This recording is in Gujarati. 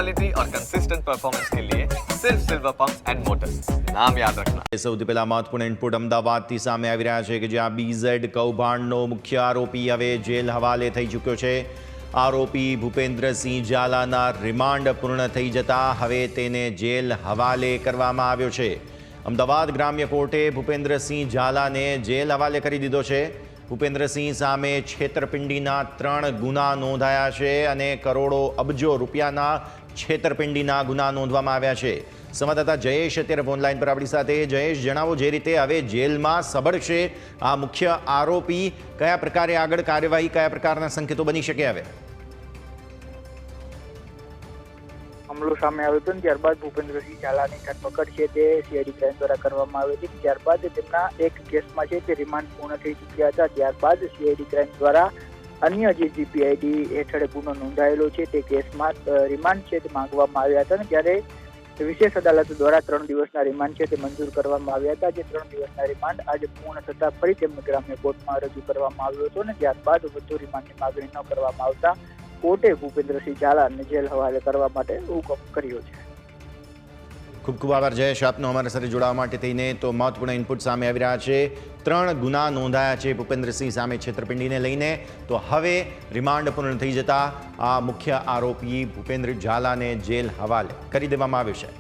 क्वालिटी और कंसिस्टेंट परफॉर्मेंस के लिए सिर्फ सिल्वर पंप्स एंड मोटर्स, नाम याद रखना। સૌથી પહેલા મહત્વપૂર્ણ ઇનપુટ અમદાવાદથી સામે આવી રહ્યા છે કે જ્યાં બીઝેડ કૌભાંડનો મુખ્ય આરોપી હવે જેલ હવાલે થઈ ચૂક્યો છે। આરોપી ભૂપેન્દ્રસિંહ ઝાલાના રિમાન્ડ પૂર્ણ થઈ જતા હવે તેને જેલ હવાલે કરવામાં આવ્યો છે। અમદાવાદ ગ્રામ્ય કોર્ટે ભૂપેન્દ્રસિંહ ઝાલાને જેલ હવાલે કરી દીધો છે। ભૂપેન્દ્રસિંહ સામે છેતરપિંડીના 3 ગુના નોંધાયા છે અને કરોડો અબજો રૂપિયાના છેતરપિંડીના ગુના નોંધવામાં આવ્યા છે। સંવાદદાતા જયેશ અત્યારે ફોનલાઈન પર આપણી સાથે। જયેશ, જણાવો, જે રીતે હવે જેલમાં સબડશે આ મુખ્ય આરોપી, કયા પ્રકારે આગળ કાર્યવાહી, કયા પ્રકારના સંકેતો બની શકે હવે? મામલો સામે આવ્યો હતો ત્યારબાદ ભૂપેન્દ્રસિંહ ઝાલાની ધરપકડ છે તે સીઆઈડી ક્રાઇમ દ્વારા કરવામાં આવી હતી। ત્યારબાદ તેમના એક કેસમાં છે તે રિમાન્ડ પૂર્ણ થઈ ચૂક્યા હતા। ત્યારબાદ સીઆઈડી ક્રાઇમ દ્વારા અન્ય જે જીપીઆઈડી હેઠળ ગુનો નોંધાયેલો છે તે કેસમાં રિમાન્ડ છે તે માંગવામાં આવ્યા હતા અને ત્યારે વિશેષ અદાલત દ્વારા 3 દિવસના રિમાન્ડ છે તે મંજૂર કરવામાં આવ્યા હતા। જે 3 દિવસના રિમાન્ડ આજે પૂર્ણ થતા ફરી તેમને ગ્રામ્ય કોર્ટમાં રજૂ કરવામાં આવ્યો હતો અને ત્યારબાદ વધુ રિમાન્ડની માગણી ન કરવામાં આવતા કોર્ટે ભૂપેન્દ્રસિંહ ઝાલાને જેલ હવાલે કરવા માટે હુકમ કર્યો છે। ખૂબ ખૂબ આભાર જયેશ આપનો અમારા સાથે જોડાવા માટે થઈને। તો મહત્વપૂર્ણ ઇનપુટ સામે આવી રહ્યા છે। 3 ગુના નોંધાયા છે ભૂપેન્દ્રસિંહ સામે છેતરપિંડીને લઈને। તો હવે રિમાન્ડ પૂર્ણ થઈ જતા આ મુખ્ય આરોપી ભૂપેન્દ્ર ઝાલાને જેલ હવાલે કરી દેવામાં આવ્યો છે।